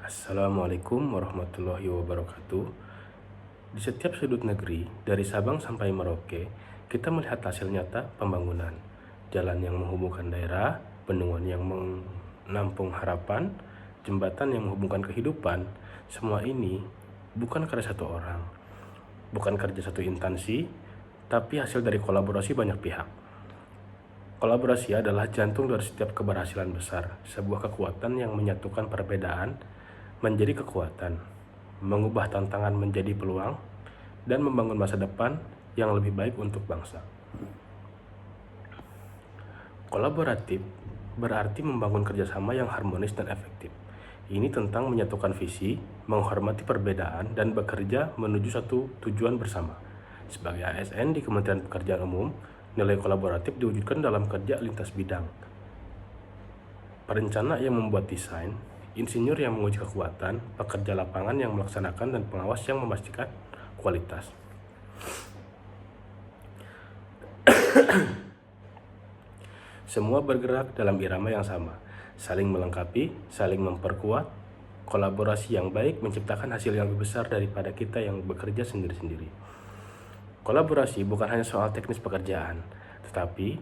Assalamualaikum warahmatullahi wabarakatuh. Di setiap sudut negeri, dari Sabang sampai Merauke, kita melihat hasil nyata pembangunan. Jalan yang menghubungkan daerah, bendungan yang menampung harapan, jembatan yang menghubungkan kehidupan. Semua ini bukan karya satu orang, bukan kerja satu instansi, tapi hasil dari kolaborasi banyak pihak. Kolaborasi adalah jantung dari setiap keberhasilan besar, sebuah kekuatan yang menyatukan perbedaan menjadi kekuatan, mengubah tantangan menjadi peluang, dan membangun masa depan yang lebih baik untuk bangsa. Kolaboratif berarti membangun kerjasama yang harmonis dan efektif. Ini tentang menyatukan visi, menghormati perbedaan, dan bekerja menuju satu tujuan bersama. Sebagai ASN di Kementerian Pekerjaan Umum, nilai kolaboratif diwujudkan dalam kerja lintas bidang. Perencana yang membuat desain, insinyur yang menguji kekuatan, pekerja lapangan yang melaksanakan, dan pengawas yang memastikan kualitas. Semua bergerak dalam irama yang sama, saling melengkapi, saling memperkuat. Kolaborasi yang baik menciptakan hasil yang lebih besar daripada kita yang bekerja sendiri-sendiri. Kolaborasi bukan hanya soal teknis pekerjaan, tetapi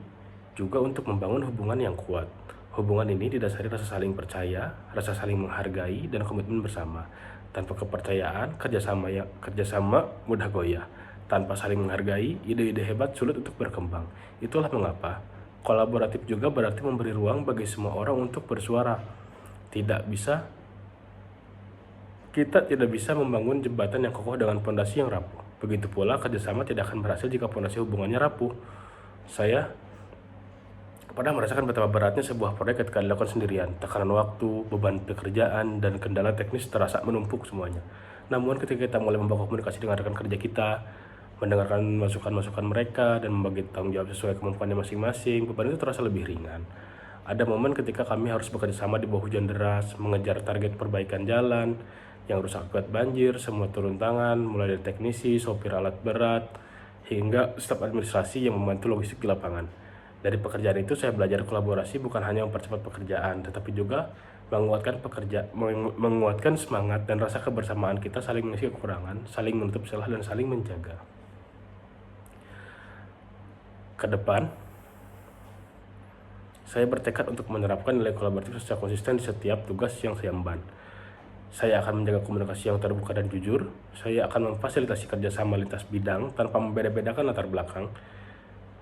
juga untuk membangun hubungan yang kuat. Hubungan ini didasari rasa saling percaya, rasa saling menghargai, dan komitmen bersama. Tanpa kepercayaan, kerjasama mudah goyah. Tanpa saling menghargai, ide-ide hebat sulit untuk berkembang. Itulah mengapa kolaboratif juga berarti memberi ruang bagi semua orang untuk bersuara. Kita tidak bisa membangun jembatan yang kokoh dengan fondasi yang rapuh. Begitu pula kerjasama tidak akan berhasil jika fondasi hubungannya rapuh. Saya pernah merasakan betapa beratnya sebuah proyek ketika dilakukan sendirian. Tekanan waktu, beban pekerjaan, dan kendala teknis terasa menumpuk semuanya. Namun ketika kita mulai membangun komunikasi dengan rekan kerja kita, mendengarkan masukan-masukan mereka, dan membagi tanggung jawab sesuai kemampuannya masing-masing, beban itu terasa lebih ringan. Ada momen ketika kami harus bekerja sama di bawah hujan deras, mengejar target perbaikan jalan yang rusak akibat banjir. Semua turun tangan, mulai dari teknisi, sopir alat berat, hingga staf administrasi yang membantu logistik di lapangan. Dari pekerjaan itu saya belajar kolaborasi bukan hanya mempercepat pekerjaan, tetapi juga menguatkan semangat dan rasa kebersamaan kita, saling mengisi kekurangan, saling menutup celah, dan saling menjaga. Ke depan, saya bertekad untuk menerapkan nilai kolaboratif secara konsisten di setiap tugas yang saya emban. Saya akan menjaga komunikasi yang terbuka dan jujur. Saya akan memfasilitasi kerjasama lintas bidang tanpa membeda-bedakan latar belakang.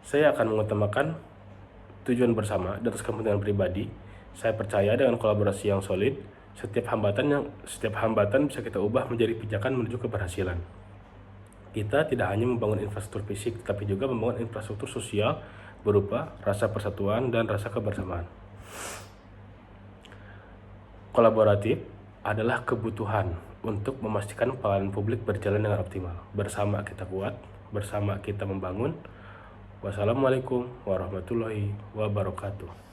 Saya akan mengutamakan tujuan bersama di atas kepentingan pribadi. Saya percaya dengan kolaborasi yang solid, setiap hambatan bisa kita ubah menjadi pijakan menuju keberhasilan. Kita tidak hanya membangun infrastruktur fisik, tapi juga membangun infrastruktur sosial berupa rasa persatuan dan rasa kebersamaan. Kolaboratif adalah kebutuhan untuk memastikan pelayanan publik berjalan dengan optimal. Bersama kita kuat, bersama kita membangun. Wassalamualaikum warahmatullahi wabarakatuh.